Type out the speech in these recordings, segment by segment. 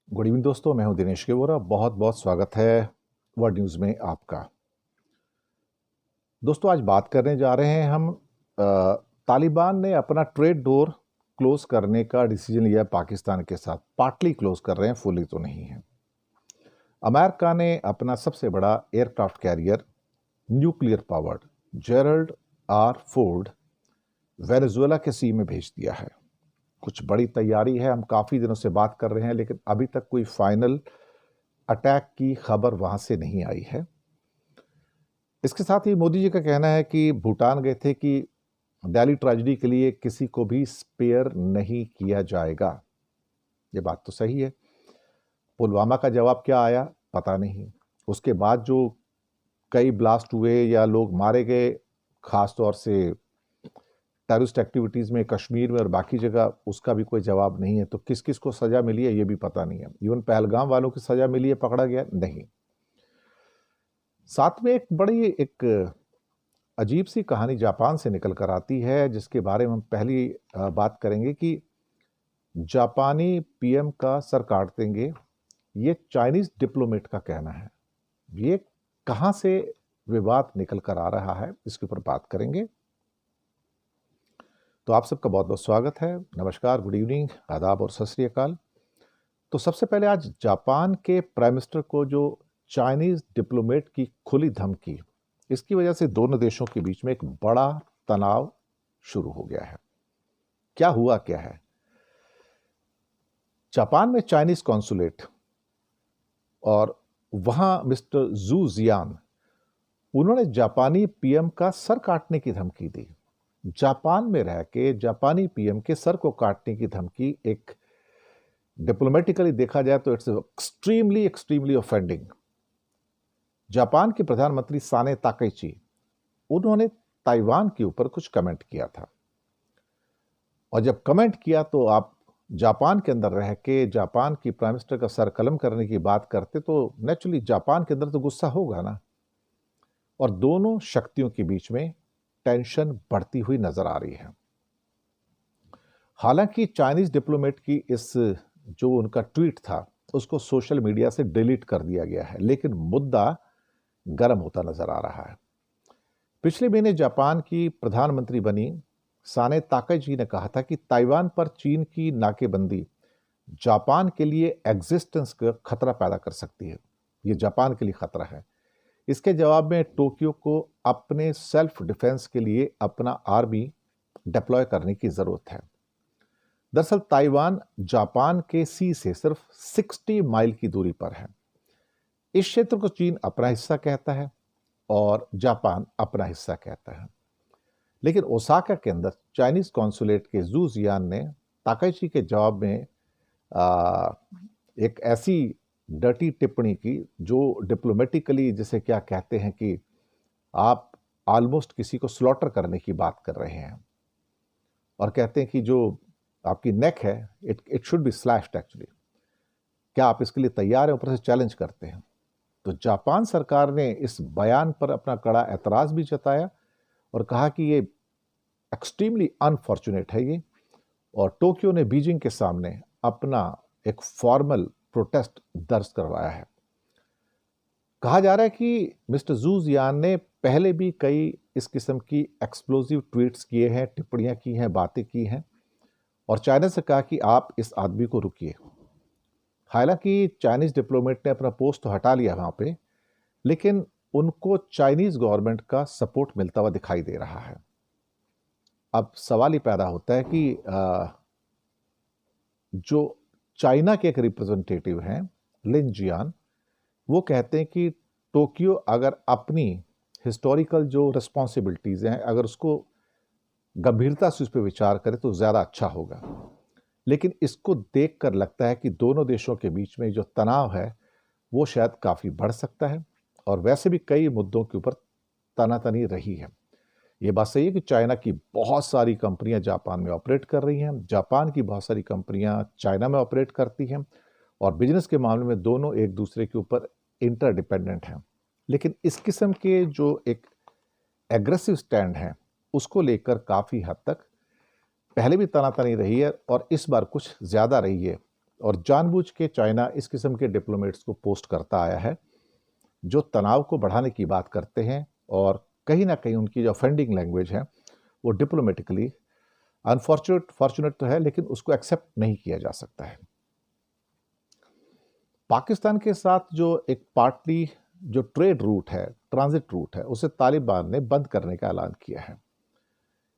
Good evening दोस्तों, मैं हूं दिनेश केवरा। बहुत बहुत स्वागत है वर्ल्ड न्यूज़ में आपका। दोस्तों, आज बात करने जा रहे हैं हम तालिबान ने अपना ट्रेड डोर क्लोज करने का डिसीजन लिया पाकिस्तान के साथ। पार्टली क्लोज कर रहे हैं, फुली तो नहीं है। अमेरिका ने अपना सबसे बड़ा aircraft carrier nuclear powered Gerald R Ford Venezuela के सी में भेज दिया है। कुछ बड़ी तैयारी है, हम काफ़ी दिनों से बात कर रहे हैं, लेकिन अभी तक कोई फाइनल अटैक की खबर वहां से नहीं आई है। इसके साथ ही मोदी जी का कहना है कि भूटान गए थे कि दिल्ली ट्रेजेडी के लिए किसी को भी स्पेयर नहीं किया जाएगा। ये बात तो सही है। पुलवामा का जवाब क्या आया पता नहीं। उसके बाद जो कई ब्लास्ट हुए या लोग मारे गए, खास तौर से टेररिस्ट एक्टिविटीज़ में कश्मीर में और बाकी जगह, उसका भी कोई जवाब नहीं है। तो किस किस को सज़ा मिली है ये भी पता नहीं है। इवन पहलगाम वालों की सज़ा मिली है, पकड़ा गया नहीं। साथ में एक अजीब सी कहानी जापान से निकल कर आती है, जिसके बारे में हम पहली बात करेंगे कि जापानी पीएम का सर काट देंगे, ये चाइनीज डिप्लोमेट का कहना है। ये कहां से विवाद निकल कर आ रहा है, इसके ऊपर बात करेंगे। तो आप सबका बहुत बहुत स्वागत है। नमस्कार, गुड इवनिंग, आदाब और सत श्री अकाल। तो सबसे पहले, आज जापान के प्राइम मिनिस्टर को जो चाइनीज डिप्लोमेट की खुली धमकी, इसकी वजह से दोनों देशों के बीच में एक बड़ा तनाव शुरू हो गया है। क्या हुआ क्या है? जापान में चाइनीज कॉन्सुलेट और वहां मिस्टर जू जियान, उन्होंने जापानी पीएम का सर काटने की धमकी दी। जापान में रह के जापानी पीएम के सर को काटने की धमकी, एक डिप्लोमेटिकली देखा जाए तो it's extremely extremely offending. Japan के प्रधानमंत्री साने ताकेची, उन्होंने ताइवान के ऊपर कुछ कमेंट किया था। और जब कमेंट किया तो आप जापान के अंदर रह के जापान की प्राइम मिनिस्टर का सर कलम करने की बात करते तो नेचुरली जापान के अंदर तो गुस्सा होगा ना। और दोनों शक्तियों के बीच में टेंशन बढ़ती हुई नजर आ रही है। हालांकि चाइनीज डिप्लोमेट की इस जो उनका ट्वीट था, उसको सोशल मीडिया से डिलीट कर दिया गया है, लेकिन मुद्दा गर्म होता नजर आ रहा है। पिछले महीने जापान की प्रधानमंत्री बनी साने ताकेची ने कहा था कि ताइवान पर चीन की नाकेबंदी जापान के लिए एग्जिस्टेंस का खतरा पैदा कर सकती है। ये जापान के लिए खतरा है। इसके जवाब में टोक्यो को अपने सेल्फ डिफेंस के लिए अपना आर्मी डिप्लॉय करने की जरूरत है। दरअसल ताइवान जापान के सी से सिर्फ 60 माइल की दूरी पर है। इस क्षेत्र को चीन अपना हिस्सा कहता है और जापान अपना हिस्सा कहता है। लेकिन ओसाका के अंदर चाइनीज कॉन्सुलेट के जू जियान ने ताकेची के जवाब में एक ऐसी डर्टी टिप्पणी की जो डिप्लोमेटिकली, जिसे क्या कहते हैं कि आप ऑलमोस्ट किसी को स्लॉटर करने की बात कर रहे हैं। और कहते हैं कि जो आपकी नेक है, it should be slashed actually. क्या आप इसके लिए तैयार हैं? ऊपर से चैलेंज करते हैं। तो जापान सरकार ने इस बयान पर अपना कड़ा एतराज भी जताया और कहा कि ये एक्सट्रीमली अनफॉर्चुनेट है ये, और टोक्यो ने बीजिंग के सामने अपना एक फॉर्मल प्रोटेस्ट दर्ज करवाया है। कहा जा रहा है कि मिस्टर जू जियान ने पहले भी कई इस किस्म की एक्सप्लोजिव ट्वीट्स किए हैं, टिप्पणियां की हैं, बातें की हैं, और चाइना से कहा कि आप इस आदमी को रुकिए। हालांकि चाइनीज डिप्लोमेट ने अपना पोस्ट तो हटा लिया वहां पे, लेकिन उनको चाइनीज गवर्नमेंट का सपोर्ट मिलता हुआ दिखाई दे रहा है। अब सवाल ही पैदा होता है कि जो चाइना के एक रिप्रेजेंटेटिव हैं लिन जियान, वो कहते हैं कि टोक्यो अगर अपनी हिस्टोरिकल जो रिस्पॉन्सिबिलिटीज़ हैं, अगर उसको गंभीरता से उस पर विचार करे तो ज़्यादा अच्छा होगा। लेकिन इसको देखकर लगता है कि दोनों देशों के बीच में जो तनाव है वो शायद काफ़ी बढ़ सकता है। और वैसे भी कई मुद्दों के ऊपर तनातनी रही है। ये बात सही है कि चाइना की बहुत सारी कंपनियां जापान में ऑपरेट कर रही हैं, जापान की बहुत सारी कंपनियां चाइना में ऑपरेट करती हैं, और बिजनेस के मामले में दोनों एक दूसरे के ऊपर इंटरडिपेंडेंट हैं। लेकिन इस किस्म के जो एक एग्रेसिव स्टैंड है, उसको लेकर काफ़ी हद तक पहले भी तनातनी रही है और इस बार कुछ ज़्यादा रही है। और जानबूझ के चाइना इस किस्म के डिप्लोमेट्स को पोस्ट करता आया है जो तनाव को बढ़ाने की बात करते हैं, और कहीं ना कहीं उनकी जो ऑफेंडिंग लैंग्वेज है वो डिप्लोमेटिकली फॉर्चुनेट तो है, लेकिन उसको एक्सेप्ट नहीं किया जा सकता है। पाकिस्तान के साथ जो एक पार्टली जो ट्रेड रूट है, ट्रांजिट रूट है, उसे तालिबान ने बंद करने का ऐलान किया है।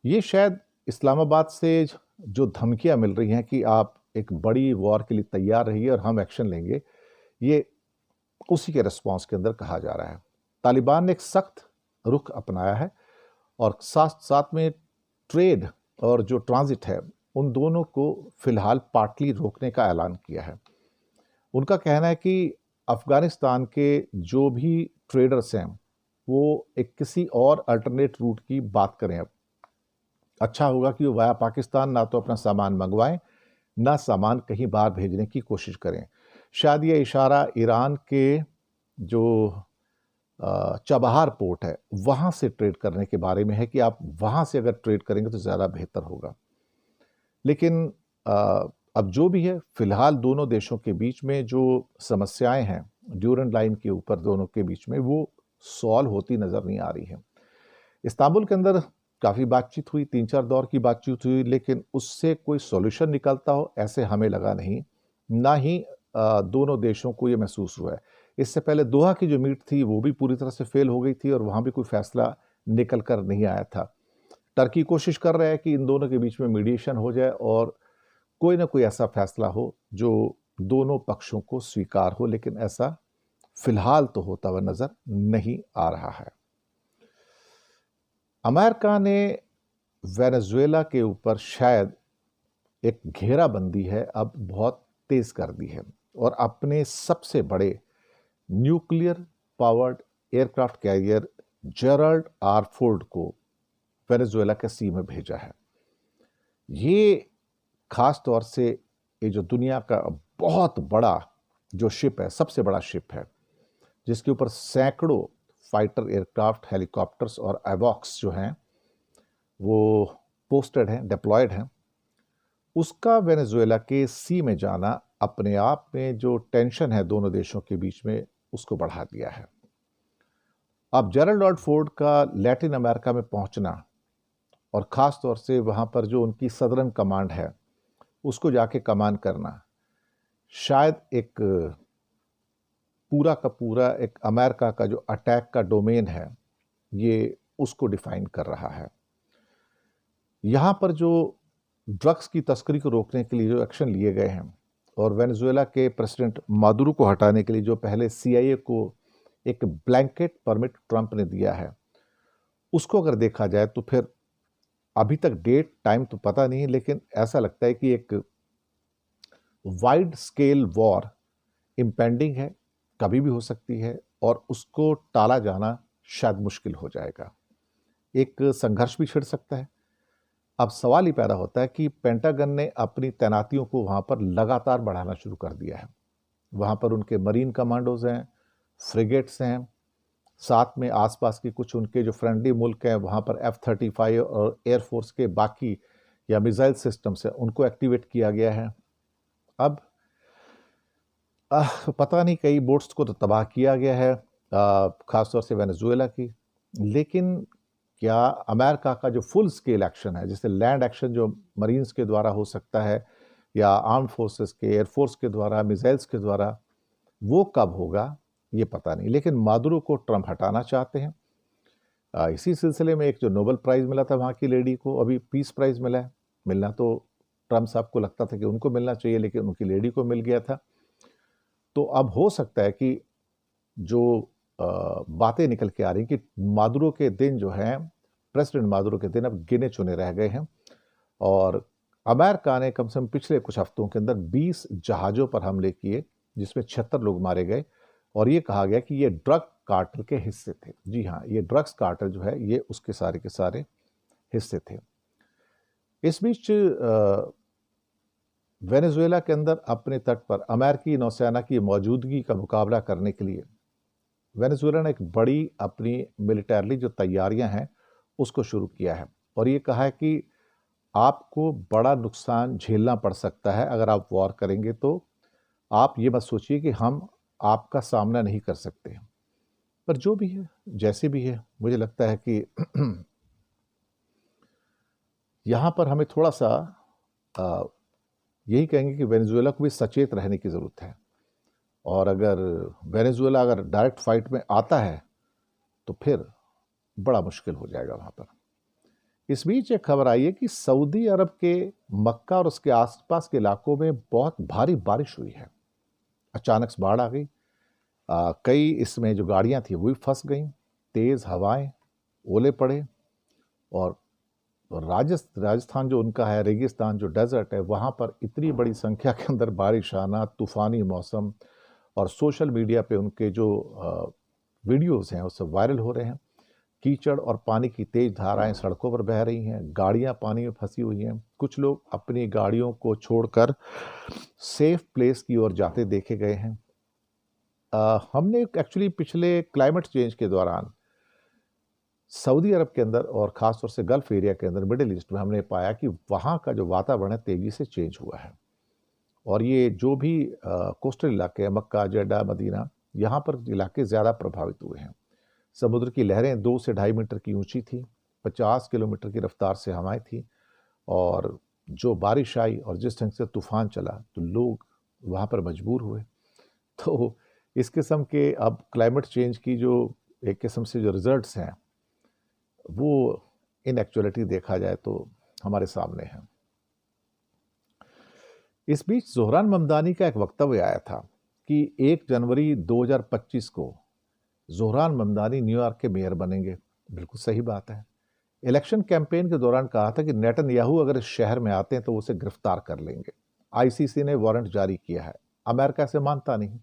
ये शायद इस्लामाबाद से जो धमकियां मिल रही हैं कि आप एक बड़ी वॉर के लिए तैयार रहिए और हम एक्शन लेंगे, ये उसी के रिस्पॉन्स के अंदर कहा जा रहा है। तालिबान ने एक सख्त रुख अपनाया है और साथ साथ में ट्रेड और जो ट्रांजिट है उन दोनों को फिलहाल पार्टली रोकने का ऐलान किया है। उनका कहना है कि अफगानिस्तान के जो भी ट्रेडर्स हैं वो एक किसी और अल्टरनेट रूट की बात करें। अब अच्छा होगा कि वो वाया पाकिस्तान ना तो अपना सामान मंगवाएं, ना सामान कहीं बाहर भेजने की कोशिश करें। शायद ये इशारा ईरान के जो चाबहार पोर्ट है वहाँ से ट्रेड करने के बारे में है कि आप वहाँ से अगर ट्रेड करेंगे तो ज़्यादा बेहतर होगा। लेकिन अब जो भी है, फिलहाल दोनों देशों के बीच में जो समस्याएं हैं ड्यूरेंट लाइन के ऊपर दोनों के बीच में, वो सॉल्व होती नज़र नहीं आ रही है। इस्तांबुल के अंदर काफ़ी बातचीत हुई, 3-4 दौर की बातचीत हुई, लेकिन उससे कोई सॉल्यूशन निकलता हो ऐसे हमें लगा नहीं, ना ही दोनों देशों को ये महसूस हुआ है। इससे पहले दोहा की जो मीट थी वो भी पूरी तरह से फेल हो गई थी और वहाँ भी कोई फैसला निकल कर नहीं आया था। टर्की कोशिश कर रहा है कि इन दोनों के बीच में मीडिएशन हो जाए और कोई ना कोई ऐसा फैसला हो जो दोनों पक्षों को स्वीकार हो, लेकिन ऐसा फिलहाल तो होता हुआ नजर नहीं आ रहा है। अमेरिका ने वेनेजुएला के ऊपर शायद एक घेराबंदी है अब बहुत तेज कर दी है और अपने सबसे बड़े nuclear powered aircraft carrier Gerald R Ford को वेनेजुएला के सी में भेजा है। ये खास तौर से ये जो दुनिया का बहुत बड़ा जो शिप है, सबसे बड़ा शिप है, जिसके ऊपर सैकड़ों फाइटर एयरक्राफ्ट, हेलीकॉप्टर्स और एवॉक्स जो हैं वो पोस्टेड हैं, डिप्लॉयड हैं, उसका वेनेजुएला के सी में जाना अपने आप में जो टेंशन है दोनों देशों के बीच में उसको बढ़ा दिया है। अब जेराल्ड आर फोर्ड का लैटिन अमेरिका में पहुंचना और ख़ास तौर से वहाँ पर जो उनकी सदर्न कमांड है उसको जाके कमान करना, शायद एक पूरा का पूरा एक अमेरिका का जो अटैक का डोमेन है ये उसको डिफाइन कर रहा है। यहाँ पर जो ड्रग्स की तस्करी को रोकने के लिए जो एक्शन लिए गए हैं और वेनेजुएला के प्रेसिडेंट मादुरो को हटाने के लिए जो पहले CIA को एक ब्लैंकेट परमिट ट्रंप ने दिया है, उसको अगर देखा जाए तो फिर अभी तक डेट टाइम तो पता नहीं, लेकिन ऐसा लगता है कि एक वाइड स्केल वॉर इम्पेंडिंग है, कभी भी हो सकती है और उसको टाला जाना शायद मुश्किल हो जाएगा। एक संघर्ष भी छिड़ सकता है। अब सवाल ही पैदा होता है कि पेंटागन ने अपनी तैनातियों को वहाँ पर लगातार बढ़ाना शुरू कर दिया है। वहाँ पर उनके मरीन कमांडोज हैं, फ्रिगेट्स हैं, साथ में आसपास के कुछ उनके जो फ्रेंडली मुल्क हैं वहाँ पर F-35 और एयरफोर्स के बाकी या मिसाइल सिस्टम्स हैं उनको एक्टिवेट किया गया है। अब पता नहीं कई बोट्स को तो तबाह किया गया है, ख़ासतौर से वेनेजुएला की, लेकिन क्या अमेरिका का जो फुल स्केल एक्शन है, जैसे लैंड एक्शन जो मरीन्स के द्वारा हो सकता है या आर्म फोर्सेस के एयरफोर्स के द्वारा, मिसाइल्स के द्वारा, वो कब होगा ये पता नहीं। लेकिन मादुरो को ट्रंप हटाना चाहते हैं। इसी सिलसिले में एक जो नोबेल प्राइज़ मिला था वहाँ की लेडी को, अभी पीस प्राइज़ मिला है। मिलना तो ट्रंप साहब को लगता था कि उनको मिलना चाहिए, लेकिन उनकी लेडी को मिल गया था। तो अब हो सकता है कि जो बातें निकल के आ रही कि मादुरो के दिन जो हैं, प्रेसिडेंट मादुरो के दिन अब गिने चुने रह गए हैं और अमेरिका ने कम से कम पिछले कुछ हफ्तों के अंदर 20 जहाज़ों पर हमले किए, जिसमें 76 लोग मारे गए और ये कहा गया कि ये ड्रग कार्टेल के हिस्से थे। जी हाँ, ये ड्रग्स कार्टेल जो है ये उसके सारे के सारे हिस्से थे। इस बीच वेनेजुएला के अंदर अपने तट पर अमेरिकी नौसेना की मौजूदगी का मुकाबला करने के लिए वेनेजुएला ने एक बड़ी अपनी मिलिटरली जो तैयारियां हैं उसको शुरू किया है और ये कहा है कि आपको बड़ा नुकसान झेलना पड़ सकता है अगर आप वॉर करेंगे। तो आप ये मत सोचिए कि हम आपका सामना नहीं कर सकते। पर जो भी है, जैसे भी है, मुझे लगता है कि यहाँ पर हमें थोड़ा-सा यही कहेंगे कि वेनेजुएला को भी सचेत रहने की ज़रूरत है। और अगर वेनेजुएला अगर डायरेक्ट फाइट में आता है, तो फिर बड़ा मुश्किल हो जाएगा वहाँ पर। इस बीच एक खबर आई है कि सऊदी अरब के मक्का और उसके आसपास के इलाकों में बहुत भारी बारिश हुई है। अचानक से बाढ़ आ गई। कई इसमें जो गाड़ियाँ थी वो भी फँस गईं। तेज़ हवाएं, ओले पड़े और राजस्थान जो उनका है, रेगिस्तान जो डेजर्ट है, वहाँ पर इतनी बड़ी संख्या के अंदर बारिश आना, तूफ़ानी मौसम, और सोशल मीडिया पे उनके जो वीडियोज़ हैं वो सब वायरल हो रहे हैं। कीचड़ और पानी की तेज धाराएं सड़कों पर बह रही हैं, गाड़ियां पानी में फंसी हुई हैं। कुछ लोग अपनी गाड़ियों को छोड़कर सेफ प्लेस की ओर जाते देखे गए हैं। हमने एक्चुअली पिछले क्लाइमेट चेंज के दौरान सऊदी अरब के अंदर और ख़ास तौर से गल्फ़ एरिया के अंदर, मिडिल ईस्ट में, हमने पाया कि वहाँ का जो वातावरण है तेज़ी से चेंज हुआ है। और ये जो भी कोस्टल इलाके हैं, मक्का, जेड्डा, मदीना, यहाँ पर इलाके ज़्यादा प्रभावित हुए हैं। समुद्र की लहरें 2 से ढाई मीटर की ऊंची थी, 50 किलोमीटर की रफ्तार से हवाएं थी, और जो बारिश आई और जिस ढंग से तूफान चला तो लोग वहाँ पर मजबूर हुए। तो इस किस्म के अब क्लाइमेट चेंज की जो एक किस्म से जो रिजल्ट्स हैं, वो इन एक्चुअलिटी देखा जाए तो हमारे सामने हैं। इस बीच ज़ोहरान ममदानी का एक वक्तव्य आया था कि 1 जनवरी 2025 को ज़ोहरान ममदानी न्यूयॉर्क के मेयर बनेंगे। बिल्कुल सही बात है। इलेक्शन कैंपेन के दौरान कहा था कि नेतन्याहू अगर इस शहर में आते हैं तो उसे गिरफ्तार कर लेंगे। आईसीसी ने वारंट जारी किया है। अमेरिका इसे मानता नहीं,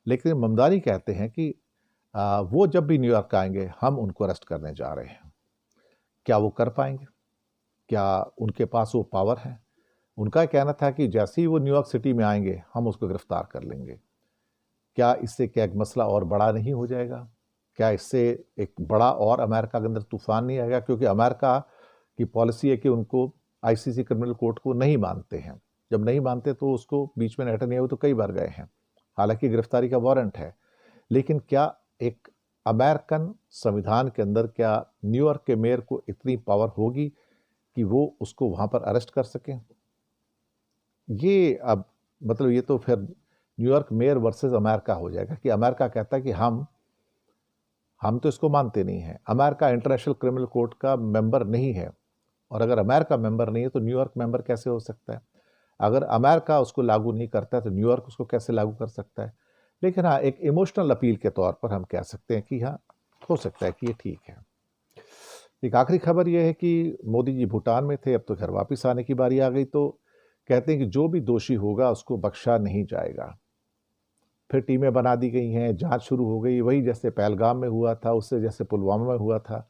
लेकिन ममदानी कहते हैं कि वो जब भी न्यूयॉर्क आएंगे हम उनको अरेस्ट करने जा रहे हैं। क्या वो कर पाएंगे? क्या उनके पास वो पावर है? उनका कहना था कि जैसे ही वो न्यूयॉर्क सिटी में आएंगे हम उसको गिरफ्तार कर लेंगे। क्या इससे क्या एक मसला और बड़ा नहीं हो जाएगा? क्या इससे एक बड़ा और अमेरिका के अंदर तूफान नहीं आएगा? क्योंकि अमेरिका की पॉलिसी है कि उनको आईसीसी क्रिमिनल कोर्ट को नहीं मानते हैं। जब नहीं मानते तो उसको बीच में नेतन्याहू तो कई बार गए हैं, हालांकि गिरफ्तारी का वारंट है। लेकिन क्या एक अमेरिकन संविधान के अंदर क्या न्यूयॉर्क के मेयर को इतनी पावर होगी कि वो उसको वहां पर अरेस्ट कर सकें? ये अब मतलब ये तो फिर न्यूयॉर्क मेयर वर्सेस अमेरिका हो जाएगा कि अमेरिका कहता है कि हम तो इसको मानते नहीं हैं। अमेरिका इंटरनेशनल क्रिमिनल कोर्ट का मेंबर नहीं है, और अगर अमेरिका मेंबर नहीं है तो न्यूयॉर्क मेंबर कैसे हो सकता है? अगर अमेरिका उसको लागू नहीं करता है तो न्यूयॉर्क उसको कैसे लागू कर सकता है? लेकिन हाँ, एक इमोशनल अपील के तौर पर हम कह सकते हैं कि हाँ, हो सकता है कि ये ठीक है। एक आखिरी खबर यह है कि मोदी जी भूटान में थे, अब तो घर वापस आने की बारी आ गई। तो कहते हैं कि जो भी दोषी होगा उसको बख्शा नहीं जाएगा। फिर टीमें बना दी गई हैं, जांच शुरू हो गई, वही जैसे पहलगाम में हुआ था, उससे जैसे पुलवामा में हुआ था।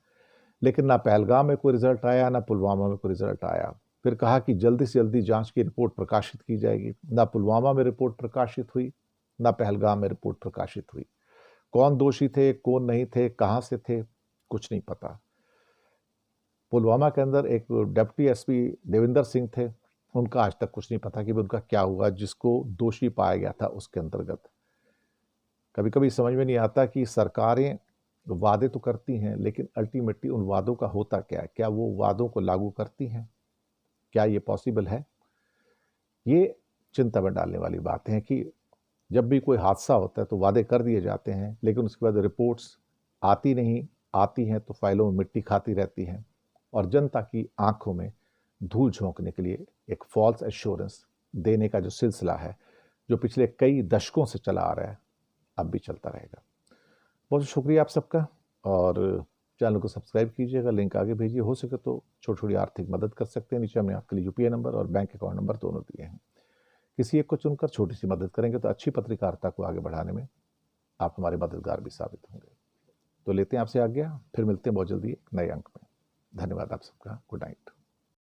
लेकिन ना पहलगाम में कोई रिजल्ट आया, ना पुलवामा में कोई रिजल्ट आया। फिर कहा कि जल्दी से जल्दी जांच की रिपोर्ट प्रकाशित की जाएगी। ना पुलवामा में रिपोर्ट प्रकाशित हुई, ना पहलगाम में रिपोर्ट प्रकाशित हुई। कौन दोषी थे, कौन नहीं थे, कहाँ से थे, कुछ नहीं पता। पुलवामा के अंदर एक डिप्टी एसपी देविंदर सिंह थे, उनका आज तक कुछ नहीं पता कि उनका क्या हुआ, जिसको दोषी पाया गया था उसके अंतर्गत। कभी कभी समझ में नहीं आता कि सरकारें वादे तो करती हैं, लेकिन अल्टीमेटली उन वादों का होता क्या है? क्या वो वादों को लागू करती हैं? क्या ये पॉसिबल है? ये चिंता में डालने वाली बात है कि जब भी कोई हादसा होता है तो वादे कर दिए जाते हैं, लेकिन उसके बाद रिपोर्ट्स आती नहीं, आती हैं तो फाइलों में मिट्टी खाती रहती हैं, और जनता की आंखों में धूल झोंकने के लिए एक फॉल्स एश्योरेंस देने का जो सिलसिला है, जो पिछले कई दशकों से चला आ रहा है, अब भी चलता रहेगा। बहुत शुक्रिया आप सबका, और चैनल को सब्सक्राइब कीजिएगा, लिंक आगे भेजिए। हो सके तो छोटी छोटी आर्थिक मदद कर सकते हैं। नीचे हमने आपके लिए यूपीआई नंबर और बैंक अकाउंट नंबर दोनों दिए हैं। किसी एक को चुनकर छोटी सी मदद करेंगे तो अच्छी पत्रकारिता को आगे बढ़ाने में आप हमारे मददगार भी साबित होंगे। तो लेते हैं आपसे आज्ञा, फिर मिलते हैं बहुत जल्दी एक नए अंक में। धन्यवाद आप सबका। Good night.